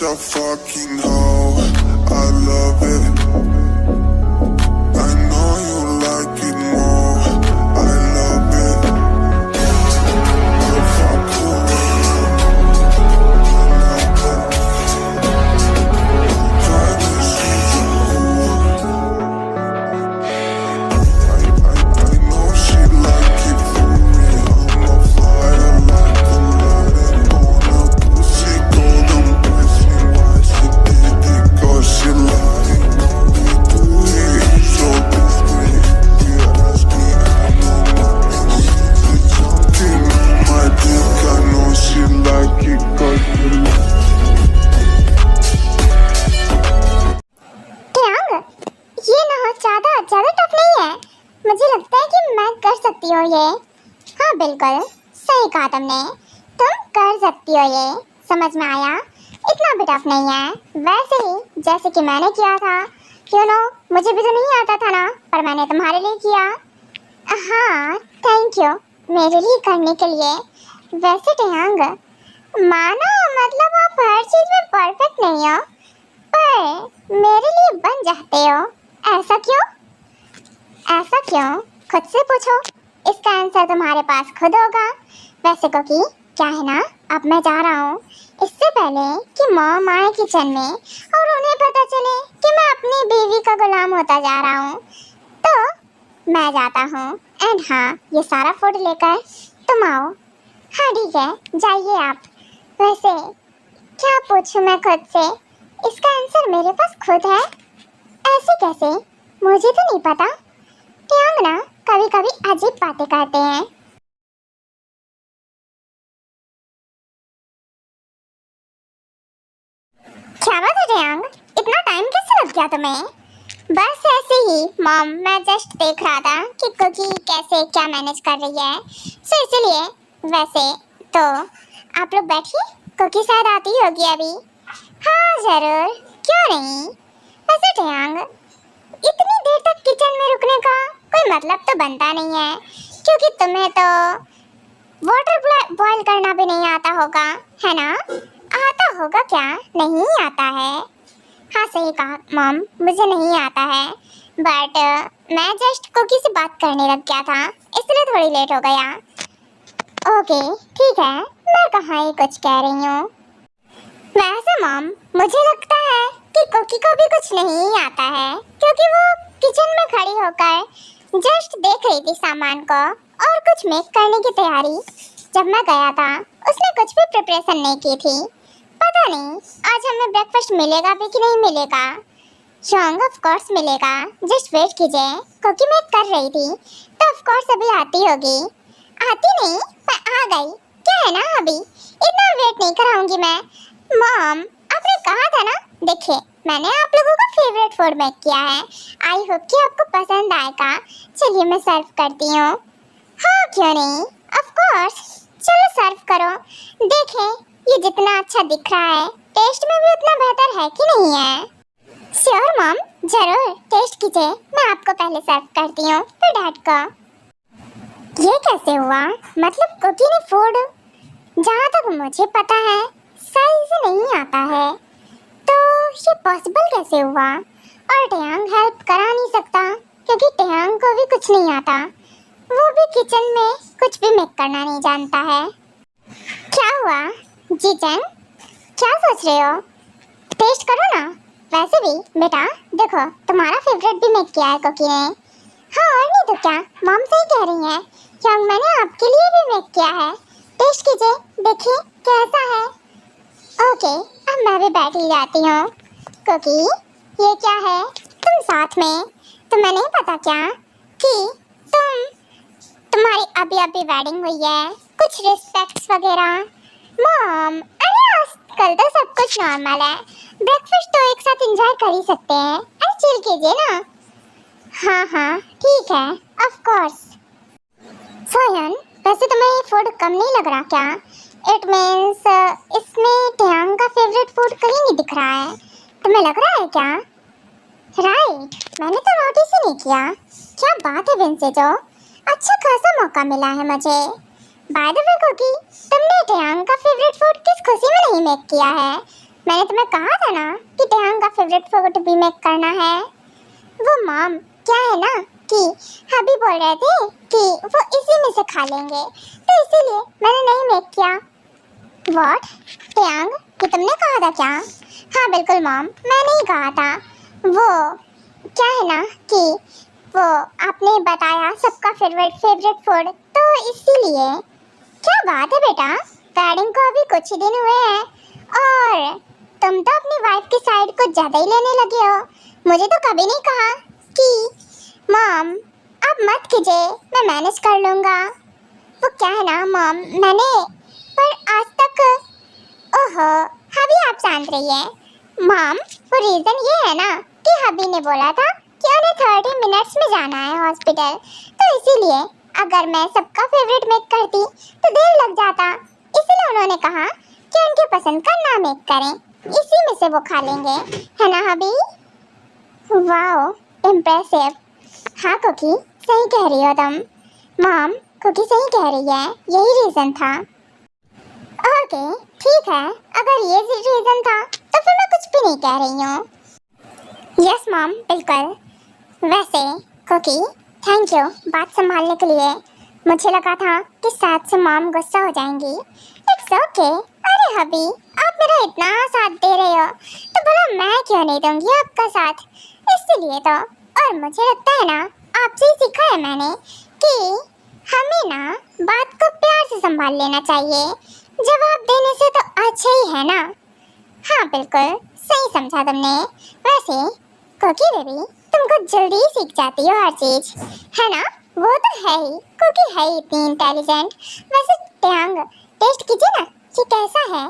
a fucking hoe. I love it. I know you like it more. I love it. If I could, try to see you. I know she like it for me. I'm a fire like a light on a pussy golden pussy. Why she did it? 'Cause she lying on me. Do it so discreet. Yeah, ask me, I know my she's jumping on my dick. I know she like it 'cause she like Tang, ये ना ज्यादा ज्यादा tough नहीं है। मुझे लगता है कि मैं कर सकती हूँ ये। हाँ बिल्कुल सही कहा तुमने, तुम कर सकती हो ये। समझ में आया, इतना भी टफ नहीं है। वैसे ही जैसे कि मैंने किया था, क्यों नो, मुझे भी तो नहीं आता था ना, पर मैंने तुम्हारे लिए किया। हाँ थैंक यू मेरे लिए करने के लिए। वैसे ट्यांग, मानो मतलब आप हर चीज में परफेक्ट नहीं हो, पर मेरे लिए बन जाते हो। ऐसा क्यों? ऐसा क्यों? खुद से पूछो, इसका आंसर तुम्हारे पास खुद होगा। वैसे कोकी, क्या है ना, अब मैं जा रहा हूँ। इससे पहले कि मॉम आए किचन में और उन्हें पता चले कि मैं अपनी बीवी का गुलाम होता जा रहा हूँ, तो मैं जाता हूँ। एंड हाँ, ये सारा फूड लेकर तुम आओ। हाँ ठीक है, जाइए आप। वैसे क्या पूछूं मैं खुद से, इसका आंसर मेरे पास खुद है। ऐसे कैसे, मुझे तो नहीं पता। ट्यांग ना कभी कभी अजीब बातें करते हैं। क्या बात है ट्यांग, इतना टाइम कैसे लग गया तुम्हें? बस ऐसे ही मॉम, मैं जस्ट देख रहा था कि कुकी कैसे क्या मैनेज कर रही है, सो इसलिए। वैसे तो आप लोग बैठिए, कुकी शायद आती होगी अभी। हाँ जरूर, क्यों नहीं। वैसे ट्यांग, इतनी देर तक किचन में रुकने का कोई मतलब तो बनता नहीं है, क्योंकि तुम्हें तो वाटर बॉईल करना भी नहीं आता होगा, है ना? आता होगा क्या? नहीं आता है। हाँ सही कहा मॉम, मुझे नहीं आता है, बट मैं जस्ट कुकी से बात करने लग गया था, इसलिए थोड़ी लेट हो गया। ओके ठीक है, मैं कहाँ ही कुछ कह रही हूँ। वैसे मॉम, मुझे लगता है कि कुकी को भी कुछ नहीं आता है, क्योंकि वो किचन में खड़ी होकर जस्ट देख रही थी सामान को और कुछ मेक करने की तैयारी। जब मैं गया था, उसने कुछ भी प्रिपरेशन नहीं की थी। पता नहीं आज हमें ब्रेकफास्ट मिलेगा भी कि नहीं मिलेगा। शॉन्ग ऑफ कोर्स मिलेगा, जस्ट वेट कीजिए। कुकी मेक कर रही थी तो ऑफ कोर्स अभी आती होगी। आती नहीं, मैं आ गई। क्या है ना, अभी इतना वेट नहीं कराऊंगी मैं। मॉम, आपने कहा था ना, देखिए मैंने आप लोगों का फेवरेट फूड मेक किया है। आई होप कि आपको पसंद आएगा। चलिए मैं सर्व करती हूँ। हाँ क्यों नहीं, ऑफ कोर्स, चलो सर्व करो। देखें ये जितना अच्छा दिख रहा है, टेस्ट में भी उतना बेहतर है कि नहीं है? श्योर मॉम, जरूर टेस्ट कीजिए। मैं आपको पहले सर्व करती हूँ, फिर डैड को। ये कैसे हुआ? मतलब कुकी ने फूड, जहाँ तक मुझे पता है, सही से नहीं आता है, तो ये पॉसिबल कैसे हुआ? और ट्यांग हेल्प करा नहीं सकता, क्योंकि ट्यांग को भी कुछ नहीं आता। वो भी किचन में कुछ भी मेक करना नहीं जानता है। क्या हुआ जीजन, क्या सोच रहे हो? टेस्ट करो ना। वैसे भी बेटा देखो, तुम्हारा फेवरेट भी मेक किया है कुकी ने। हाँ और नहीं तो क्या, मॉम सही कह रही हैं, यंग मैंने आपके लिए भी मेक किया है। टेस्ट कीजिए, देखिए कैसा है। ओके, अब मैं भी बैठ ही जाती हूँ। कुकी, ये क्या है? तुम साथ में, तुम्हें नहीं पता क्या कि तुम्हारी अभी अभी वेडिंग हुई है, कुछ रिस्पेक्ट्स वगैरह। मॉम, अरे आजकल तो सब कुछ नॉर्मल है, ब्रेकफास्ट तो एक साथ एंजॉय कर ही सकते हैं। अरे चिल कीजिए ना। हाँ हाँ ठीक है, ऑफ कोर्स। सोयन, वैसे तुम्हें ये फूड कम नहीं लग रहा क्या? इट मीन्स इसमें ट्यांग का फेवरेट फूड कहीं नहीं दिख रहा है। तुम्हें लग रहा है क्या? राइट, मैंने तो नोटिस ही नहीं किया। क्या बात है विंसेजो, अच्छा खासा मौका मिला है मुझे। बाय द वे कुकी, तुमने ट्यांग का फेवरेट फूड किस खुशी में नहीं मेक किया है? मैंने तुम्हें कहा था ना कि टेहांग का फेवरेट फूड भी मेक करना है। वो मॉम क्या है ना कि हबी बोल रहे थे कि वो इसी में से खा लेंगे, तो इसीलिए मैंने नहीं मेक किया। व्हाट टेहांग, कि तुमने कहा था क्या? हाँ बिल्कुल मॉम, मैंने ही कहा था। वो क्या है ना कि वो आपने बताया सबका फेवरेट फूड, तो इसीलिए। क्या बात है बेटा, वेडिंग को अभी कुछ ही दिन हुए हैं और तुम तो अपनी वाइफ की साइड को ज़्यादा ही लेने लगे हो। मुझे तो कभी नहीं कहा कि मॉम आप मत कीजिए, मैं मैनेज कर लूँगा। वो क्या है ना मॉम, मैंने पर आज तक ओहो हबी आप जान रही है मॉम, वो रीज़न ये है ना कि हबी ने बोला था कि उन्हें 30 मिनट्स में जाना है हॉस्पिटल, तो इसीलिए अगर मैं सबका फेवरेट मेक करती तो देर लग जाता, इसीलिए उन्होंने कहा कि उनके पसंद का ना मेक करें, इसी में से वो खा लेंगे, है ना हबी? Wow impressive. हाँ कुकी सही कह रही हो तुम मॉम, कुकी सही कह रही है, यही रीज़न था। ओके ठीक है, अगर ये रीज़न था तो फिर मैं कुछ भी नहीं कह रही हूँ। यस मॉम बिल्कुल। वैसे कुकी थैंक यू बात संभालने के लिए, मुझे लगा था कि शायद से मॉम गुस्सा हो जाएंगी। It's okay. अरे हबी आप मेरा इतना साथ दे रहे हो तो भला मैं क्यों नहीं दूंगी आपका साथ, इसलिए तो। और मुझे लगता है ना आपसे ही सीखा है मैंने कि हमें ना बात को प्यार से संभाल लेना चाहिए, जवाब देने से तो अच्छा ही है ना। हाँ बिल्कुल सही समझा तुमने। वैसे कुकी बेबी तुमको जल्दी ही सीख जाती हो हर चीज, है ना? वो तो है ही, कुकी है ही इतनी इंटेलिजेंट। वैसे टेहांग टेस्ट कीजिए ना कि कैसा है।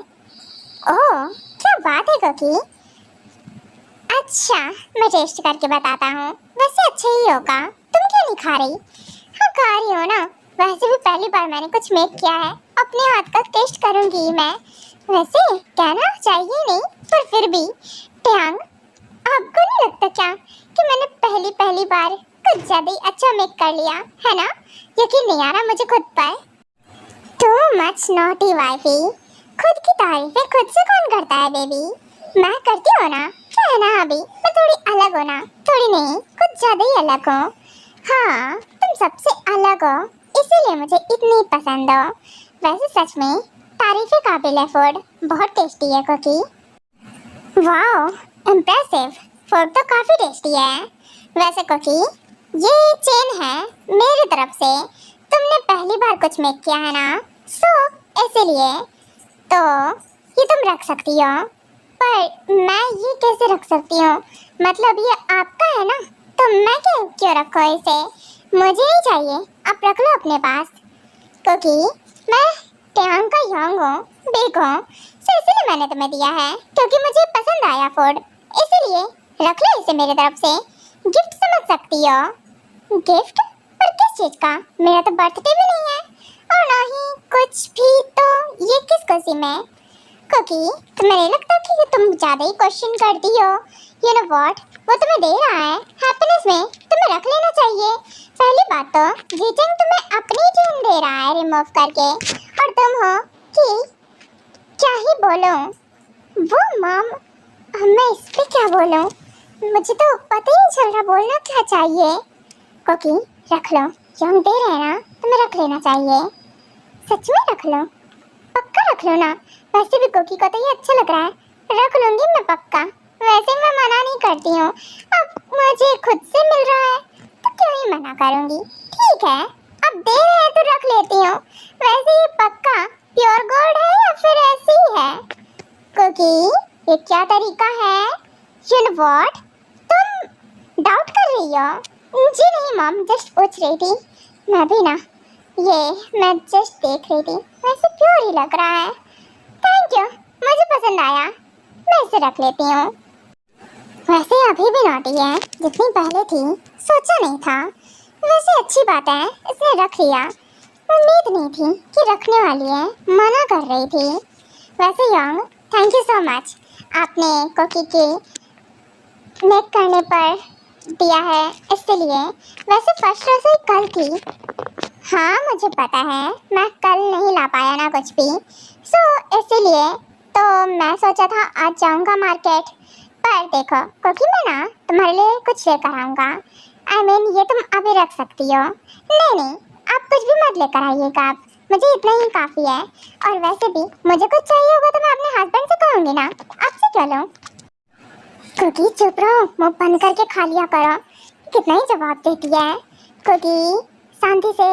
ओह क्या बात है कुकी। अच्छा मैं टेस्ट करके बताता हूँ। वैसे अच्छा ही होगा, तुम क्यों नहीं खा रही? हाँ खा रही हो ना, वैसे भी पहली बार मैंने कुछ मेक किया है, अपने हाथ का टेस्ट करूँगी मैं। वैसे कहना चाहिए नहीं पर फिर भी टेहांग आपको नहीं लगता क्या कि मैंने पहली बार कुछ ज़्यादा ही अच्छा मेक कर लिया, है ना? यकीन नहीं आ रहा मुझे खुद पर। टू मच नॉटी वाइफी, खुद की तारीफें खुद से कौन करता है बेबी? मैं करती हूँ ना, क्या है ना अभी मैं थोड़ी अलग हूँ ना, थोड़ी नहीं कुछ ज़्यादा ही अलग हूँ। हाँ तुम सबसे अलग हो, इसीलिए मुझे इतनी पसंद हो। वैसे सच में तारीफें काबिल है फूड, बहुत टेस्टी है कुकी। वाओ इम्प्रेसिव, फूड तो काफ़ी टेस्टी है। वैसे कुकी ये चेन है मेरी तरफ से, तुमने पहली बार कुछ मेक किया है ना, सो इसीलिए तो ये तुम रख सकती हो। पर मैं ये कैसे रख सकती हूँ? मतलब ये आपका है ना, तो मैं क्यों रखूँ इसे? मुझे नहीं चाहिए, आप रख लो अपने पास। क्योंकि मैं टेहांग का यंग हूँ, बिग हूँ, सो इसीलिए मैंने तुम्हें दिया है क्योंकि मुझे पसंद आया फूड, इसीलिए रख लो इसे मेरी तरफ से। गिफ्ट समझ सकती हो। गिफ्ट? पर किस चीज़ का? मेरा तो बर्थडे भी नहीं है और ना ही कुछ भी, तो ये किस खुशी में? क्योंकि तुम्हें नहीं लगता कि तुम ज़्यादा ही क्वेश्चन करती हो? यू नो व्हाट, वो तुम्हें दे रहा है हैप्पीनेस में, तुम्हें रख लेना चाहिए। पहली बात तो जीजंग तुम्हें अपनी चेन दे रहा है रिमूव करके, और तुम हो कि क्या ही बोलूं? वो मॉम, मैं इस पे क्या बोलूं? मुझे तो पता ही नहीं चल रहा बोलना क्या चाहिए। क्योंकि रख लो, यंग दे रहे हैं ना, तुम्हें रख लेना चाहिए। सच में रख लो, पक्का रख लो ना। वैसे भी कुकी को तो ये अच्छा लग रहा है, रख लूंगी मैं पक्का। वैसे मैं मना नहीं करती हूँ, अब मुझे खुद से मिल रहा है तो क्यों ही मना करूँगी। ठीक है अब दे रहे हैं तो रख लेती हूँ। वैसे ये पक्का प्योर गोल्ड है या फिर ऐसे ही है? कुकी ये क्या तरीका है? यू नो व्हाट, तुम डाउट कर रही हो? जी नहीं मॉम, जस्ट पूछ रही थी। मैं भी ना, ये मैं जस्ट देख रही थी, वैसे प्योर ही लग रहा है। थैंक यू, मुझे पसंद आया, मैं इसे रख लेती हूँ। वैसे अभी भी नॉटी है जितनी पहले थी, सोचा नहीं था। वैसे अच्छी बात है इसने रख लिया, उम्मीद नहीं थी कि रखने वाली है, मना कर रही थी। वैसे young thank you so much, आपने कुकी के मेक करने पर दिया है इसलिए। वैसे फर्स्ट रसोई कल थी। हाँ मुझे पता है, मैं कल नहीं ला पाया ना कुछ भी, सो इसीलिए तो मैं सोचा था आज जाऊंगा मार्केट, पर देखो क्योंकि मैं ना तुम्हारे लिए कुछ लेकर आऊंगा। ये तुम अभी रख सकती हो। नहीं नहीं, आप कुछ भी मत लेकर आइएगा, आप मुझे इतना ही काफ़ी है। और वैसे भी मुझे कुछ चाहिए होगा तो मैं अपने हस्बैंड से कहूँगी ना, आपसे क्यों लूँ। क्योंकि चुप रहो, मुँह बंद करके खा लिया करो। कितना ही जवाब देती है क्योंकि शांति से।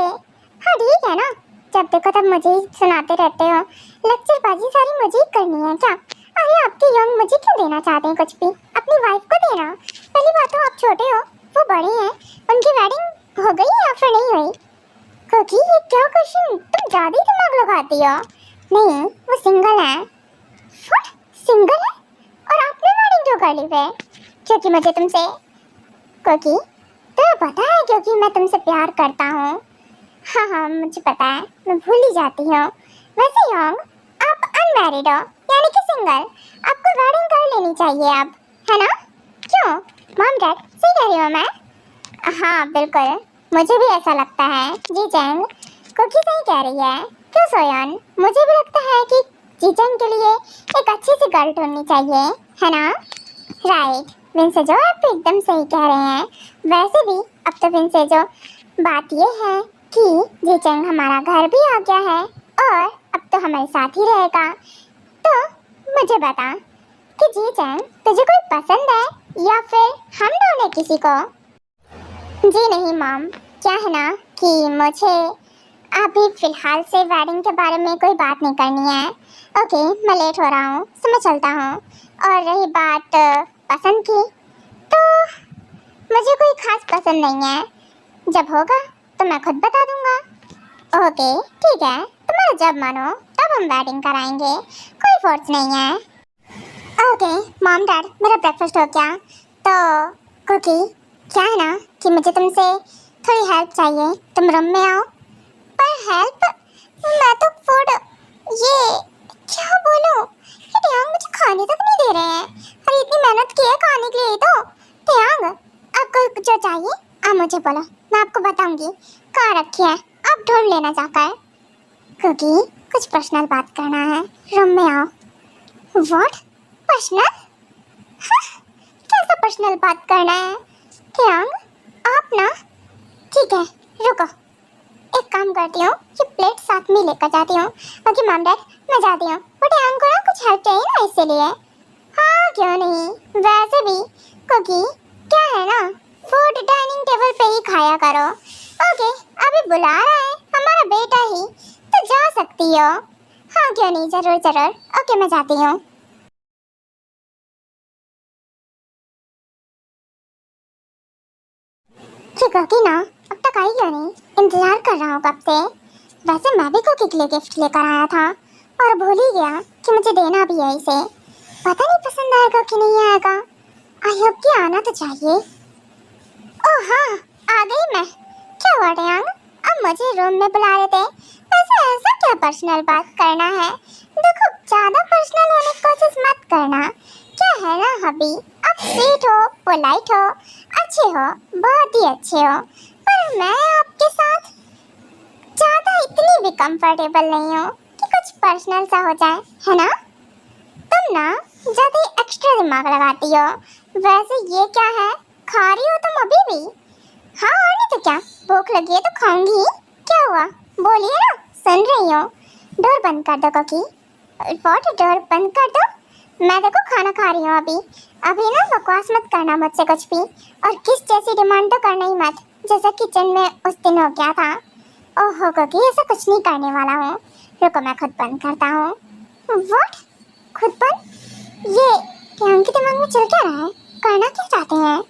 हाँ ठीक है ना, जब देखो तब मुझे ही सुनाते रहते हो। लेक्चरबाजी सारी मुझे ही करनी है क्या। अरे आपके यंग मुझे क्यों देना चाहते हैं कुछ भी, अपनी वाइफ को देना। पहली बात तो आप छोटे हो, वो बड़े हैं, उनकी वेडिंग हो गई या फिर नहीं हुई। क्योंकि ये क्या क्वेश्चन, तुम ज़्यादा ही दिमाग लगाती हो। नहीं वो सिंगल है। व्हाट, सिंगल है और आपने वेडिंग क्यों कर ली फिर। क्योंकि मुझे तुमसे, क्योंकि तुम्हें पता है क्योंकि मैं तुमसे प्यार करता हूँ। हाँ हाँ मुझे पता है, मैं भूल ही जाती हूँ। वैसे यंग आप अनमैरिड हो यानी कि सिंगल, आपको वेडिंग कर लेनी चाहिए अब, है ना। क्यों मॉम डैड, सही कह रही हूँ मैं। हाँ बिल्कुल, मुझे भी ऐसा लगता है। जी चैंग कुकी सही कह रही है। क्यों सोयान, मुझे भी लगता है कि जी चैंग के लिए एक अच्छी सी गर्ल ढूंढनी चाहिए, है ना। राइट विंसे जो, आप एकदम सही कह रहे हैं। वैसे भी अब तो विंसे जो, बात ये है कि जी चैंग हमारा घर भी आ गया है और अब तो हमारे साथ ही रहेगा। तो मुझे बता कि जी चैंग तुझे कोई पसंद है या फिर हम ढूंढे किसी को। जी नहीं मॉम, क्या है ना कि मुझे अभी फ़िलहाल से वेडिंग के बारे में कोई बात नहीं करनी है। ओके मैं लेट हो रहा हूँ, तो मैं चलता हूँ। और रही बात पसंद की, तो मुझे कोई खास पसंद नहीं है। जब होगा तो मैं खुद बता दूँगा। ओके ठीक है, तुम्हारा जब मन हो तब हम वेडिंग कराएंगे, कोई फोर्स नहीं है। ओके मॉम डैड, मेरा ब्रेकफास्ट हो गया। तो कुकी क्या है ना कि मुझे तुमसे थोड़ी हेल्प चाहिए, तुम रूम में आओ। पर हेल्प, मैं तो फूड, ये क्या बोलूं, ये टियांग मुझे खाने तक नहीं दे रहे हैं। अरे इतनी मेहनत की है खाने के लिए, तो टियांग आपको जो चाहिए आप मुझे बोलो, मैं आपको बताऊंगी कहाँ रखी है, आप ढूंढ लेना जाकर। क्योंकि कुछ पर्सनल बात करना है, रूम में आओ। व्हाट पर्सनल, कैसा पर्सनल बात करना है टियांग, आप ना। ठीक है रुको, एक काम करती हूँ, ये प्लेट साथ में लेकर जाती हूँ। ओके मॉम डैड मैं जाती हूँ, बट टियांग को ना कुछ हेल्प चाहिए ना इसलिए। हाँ क्यों नहीं, वैसे भी क्योंकि क्या है ना, फूड डाइनिंग टेबल पे ही खाया करो। ओके अभी बुला रहा है हमारा बेटा ही, तो जा सकती हो। हाँ क्यों नहीं, जरूर जरूर। ओके मैं जाती हूँ। कुकी ना अब तक आई क्यों नहीं, इंतजार कर रहा हूँ कब से। वैसे मैं भी कुकी के लिए गिफ्ट लेकर आया था और भूल ही गया कि मुझे देना भी है इसे। पता नहीं पसंद आएगा कि नहीं आएगा। आई होप कि आना तो चाहिए। ओह हाँ आ गई मैं। क्या हुआ टियांग, अब मुझे रूम में बुला रहे थे। वैसे ऐसा क्या पर्सनल बात करना है, देखो ज़्यादा पर्सनल होने की कोशिश मत करना। क्या है ना हबी, आप स्वीट हो, पोलाइट हो, अच्छे हो, बहुत ही अच्छे हो, पर मैं आपके साथ ज़्यादा इतनी भी कंफर्टेबल नहीं हूँ कि कुछ पर्सनल सा हो जाए, है ना। तुम ना ज़्यादा ही एक्स्ट्रा दिमाग लगाती हो। वैसे ये क्या है, खा रही हो तुम अभी भी। हाँ और नहीं तो क्या, भूख लगी है तो खाऊंगी। क्या हुआ बोलिए ना, सुन रही हो। डोर बंद कर दो कुकी। व्हाट, डोर बंद कर दो। मैं देखो खाना खा रही हूँ अभी। अभी ना बकवास मत करना मुझसे कुछ भी, और किस जैसी डिमांड तो करना ही मत जैसा किचन में उस दिन हो गया था। ओहो कुकी ऐसा कुछ नहीं करने वाला हूँ, रुको मैं खुद बंद करता हूँ। व्हाट, खुद बंद, ये टियांग के दिमाग में चल क्या रहा है, करना क्या चाहते हैं।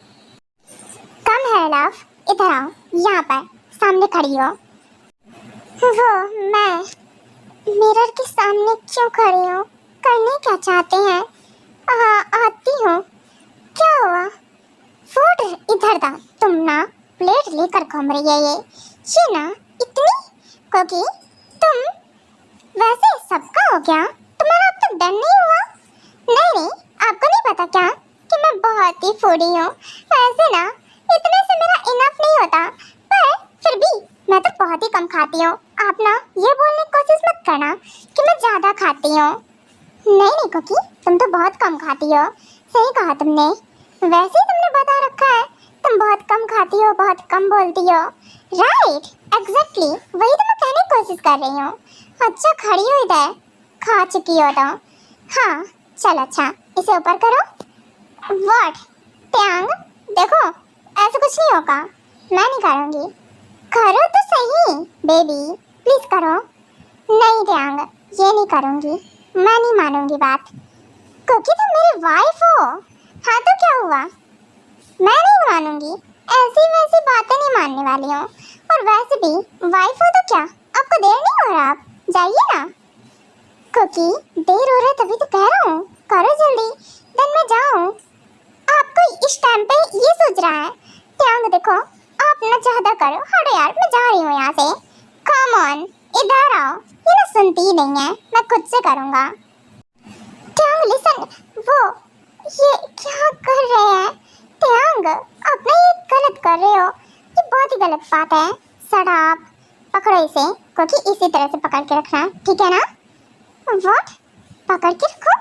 कम है लव, इधर आओ, यहाँ पर सामने खड़ी हो। वो मैं मिरर के सामने क्यों खड़ी हूँ, करने क्या चाहते हैं। हाँ आती हूँ। क्या हुआ, फूड इधर दा, तुम ना प्लेट लेकर घूम रही है ये ना इतनी। क्योंकि तुम, वैसे सबका हो गया, तुम्हारा अब तक डर नहीं हुआ। नहीं नहीं, आपको नहीं पता क्या कि मैं बहुत ही फूडी हूँ। वैसे ना इतने से मेरा इनफ नहीं होता, पर फिर भी मैं तो बहुत ही कम खाती हूँ। आप ना ये बोलने की कोशिश मत करना कि मैं ज़्यादा खाती हूँ। नहीं कुकी, तुम तो बहुत कम खाती हो। सही कहा तुमने। वैसे ही तुमने बता रखा है तुम बहुत कम खाती हो, बहुत कम बोलती हो। राइट, एग्जैक्टली वही तो मैं कहने की कोशिश कर रही हूँ। अच्छा खड़ी हो इधर, खा चुकी हो तो। हाँ चल अच्छा, इसे ऊपर करो। व्हाट? त्यांग देखो, ऐसा कुछ नहीं होगा। मैं नहीं करूँगी। करो तो सही बेबी, प्लीज करो। नहीं त्यांग, ये नहीं करूँगी, मैं नहीं मानूंगी बात। क्योंकि तुम मेरी वाइफ हो। हाँ तो क्या हुआ, मैं नहीं मानूंगी। ऐसी वैसी बातें नहीं मानने वाली हूँ। और वैसे भी वाइफ हो तो क्या, आपको देर नहीं हो रहा? आप जाइए ना। क्योंकि देर हो रहा है तभी तो कह रहा हूँ, करो जल्दी, देन मैं जाऊँ। आपको इस टाइम पे ये सोच रहा है? त्यांग देखो, आप ना ज्यादा करो। हटो यार, मैं जा रही हूँ यहाँ से। कम ऑन, इधर आओ। ये ना सुनती ही नहीं है, मैं खुद से करूँगा। त्यांग लिसन, वो ये क्या कर रहे हैं? त्यांग आप ना ये गलत कर रहे हो, ये बहुत ही गलत बात है। शट पकड़ो इसे, क्योंकि इसी तरह से पकड़ के रखना, ठीक है ना? व्हाट? पकड़ के रखो?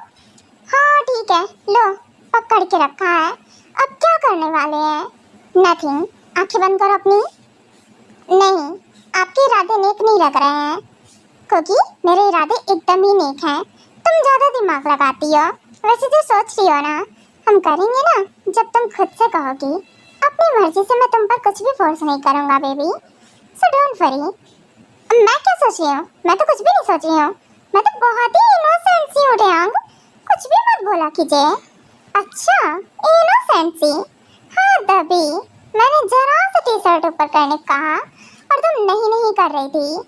हाँ ठीक है, लो पकड़ के रखा है। अब क्या करने वाले हैं? नथिंग, आंखें बंद करो अपनी। नहीं, आपके इरादे नेक नहीं लग रहे हैं, क्योंकि मेरे इरादे एकदम ही नेक हैं। तुम ज्यादा दिमाग लगाती हो। वैसे जो सोच रही हो ना, हम करेंगे ना जब तुम खुद से कहोगी। अपनी मर्जी से मैं तुम पर कुछ भी फोर्स नहीं करूंगा बेबी, सो डोंट वरी। मैं क्या सोच रही हूँ? मैं तो कुछ भी नहीं सोच रही हूँ। मैं तो बहुत ही इनोसेंट सी हूँ त्यांग, कुछ भी मत बोला कीजिए। अच्छा, इनोसेंट सी? हाँ तभी मैंने जरा सा टी शर्ट ऊपर करने को कहा और तुम नहीं कर रही थी।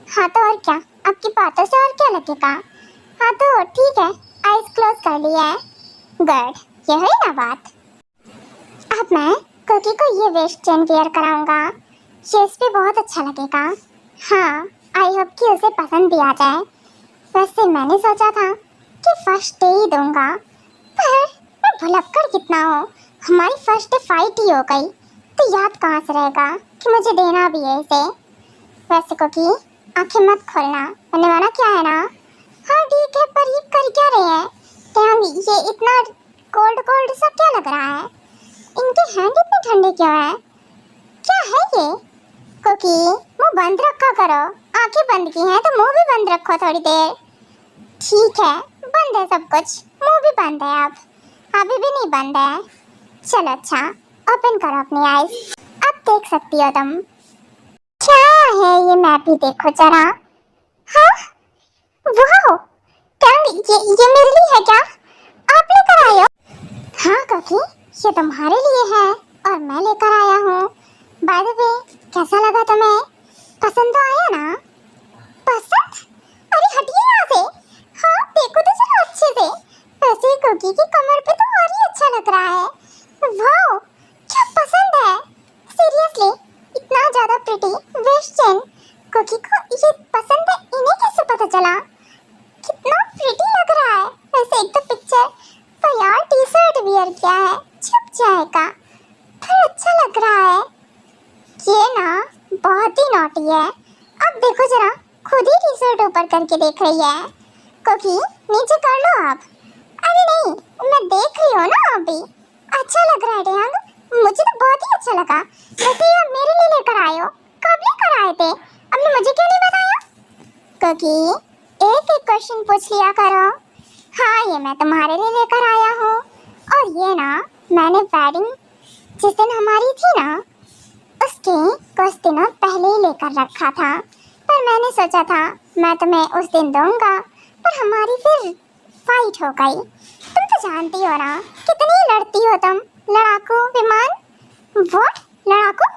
हाँ तो और क्या, आपकी बातों से और क्या लगेगा? हाँ तो ठीक है, आइज क्लोज कर लिया है। गुड, ये है ना बात। अब मैं कुकी को ये वेस्ट चेन वेयर कराऊंगा, ये इस पे बहुत अच्छा लगेगा। हाँ, आई होप कि उसे पसंद भी आ जाए। वैसे मैंने सोचा था कि फर्स्ट डे ही दूंगा, पर मैं भुलक्कड़ कितना हूँ। हमारी फर्स्ट डे फाइट ही हो गई, तो याद कहाँ से रहेगा कि मुझे देना भी है इसे। वैसे कुकी आंखें मत खोलना, मैंने माना क्या है ना? हाँ ठीक है, पर ये कर क्या रहे हैं? ये इतना कोल्ड कोल्ड सा क्या लग रहा है? इनके हैंड इतने ठंडे क्यों हैं? क्या है ये? कुकी मुंह बंद रखा करो, आंखें बंद की हैं तो मुंह भी बंद रखो थोड़ी देर। ठीक है, बंद है सब कुछ, मुंह भी बंद है। अब अभी भी नहीं बंद है। चलो अच्छा, ओपन करो अपनी आईज, अब देख सकती हो तुम। क्या है ये, मैं भी देखो जरा। हाँ वाह, ये मेरे लिए है क्या? आप लेकर आए हो? हाँ कुकी, ये तुम्हारे लिए है और मैं लेकर आया हूँ। बाय द वे, कैसा लगा तुम्हें? पसंद तो आया ना? पसंद? अरे हटिए यहाँ से। हाँ देखो तो चलो अच्छे से। वैसे कुकी की कमर पे तो और ही अच्छा लग रहा है। वाह, क्या पसंद है? सीरियसली, इतना ज्यादा प्रिटी वेस्ट चेन कुकी को ये पसंद है, इन्हें कैसे पता चला? कितना प्रिटी लग रहा है। वैसे एक तो पिक्चर पर यार टी शर्ट वियर किया है, छुप जाएगा, पर अच्छा लग रहा है। ये ना बहुत ही नॉटी है। अब देखो जरा, खुद ही टी शर्ट ऊपर करके देख रही है। कुकी नीचे कर लो आप। अरे नहीं, मैं देख रही हूँ ना अभी। अच्छा लग रहा है त्यांग, मुझे तो बहुत ही अच्छा लगा। वैसे ये मेरे लिए लेकर आए हो, कब लेकर आए थे? आपने मुझे क्यों नहीं बताया? कुकी एक एक क्वेश्चन पूछ लिया करो। हाँ ये मैं तुम्हारे लिए लेकर आया हूँ, और ये ना मैंने वेडिंग जिस दिन हमारी थी ना, उसके कुछ दिनों पहले ही लेकर रखा था, पर मैंने सोचा था मैं तुम्हें उस दिन दूंगा, पर हमारी फिर फाइट हो गई। तुम तो जानती हो ना कितनी लड़ती हो तुम, लड़ाकू विमान। व्हाट? लड़ाकू?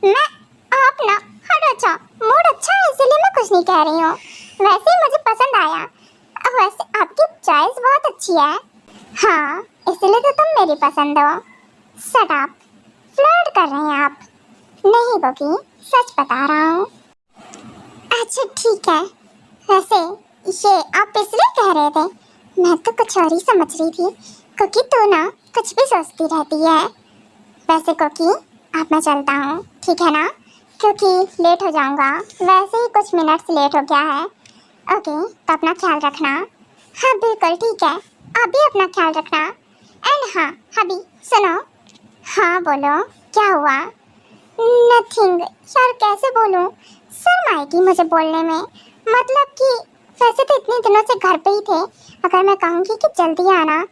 मैं? आप ना हटो। अच्छा मूड अच्छा है इसलिए मैं कुछ नहीं कह रही हूँ, वैसे मुझे पसंद आया। अब वैसे आपकी चॉइस बहुत अच्छी है। हाँ इसलिए तो तुम मेरी पसंद हो। शट अप, फ्लर्ट कर रहे हैं आप। नहीं कुकी, सच बता रहा हूँ। अच्छा ठीक है, वैसे ये आप इसलिए कह रहे थे, मैं तो कुछ और ही समझ रही थी। कुकी तू ना कुछ भी सोचती रहती है। वैसे कुकी अब मैं चलता हूँ, ठीक है ना, क्योंकि लेट हो जाऊँगा। वैसे ही कुछ मिनट्स लेट हो गया है। ओके तो अपना ख्याल रखना। हाँ बिल्कुल ठीक है, आप भी अपना ख्याल रखना। एंड हाँ अभी सुनो। हाँ बोलो, क्या हुआ? नथिंग यार, कैसे बोलूं, शर्म आएगी मुझे बोलने में। मतलब कि वैसे तो इतने दिनों से घर पे ही थे, अगर मैं कहूँगी कि जल्दी आना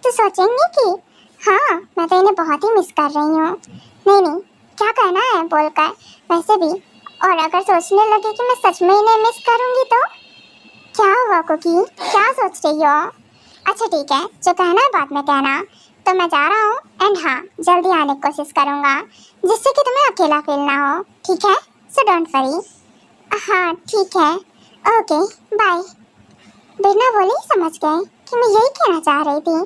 तो सोचेंगे कि हाँ मैं तो इन्हें बहुत ही मिस कर रही हूँ। नहीं नहीं, क्या कहना है बोलकर वैसे भी। और अगर सोचने लगे कि मैं सच में इन्हें मिस करूँगी तो क्या हुआ कुकी, क्या सोच रही हो? अच्छा ठीक है, जो कहना है बाद में कहना। तो मैं जा रहा हूँ एंड हाँ जल्दी आने की कोशिश करूँगा, जिससे कि तुम्हें अकेला फील ना हो, ठीक है? So don't worry. हाँ ठीक है, ओके बाय। बिना बोले ही समझ गए कि मैं यही कहना चाह रही थी।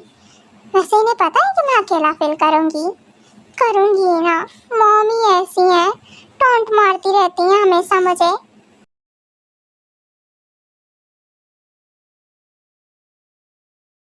वैसे इन्हें पता है कि मैं अकेला फील करूँगी ना। मॉमी ऐसी हैं, टॉन्ट मारती रहती हैं हमेशा मुझे।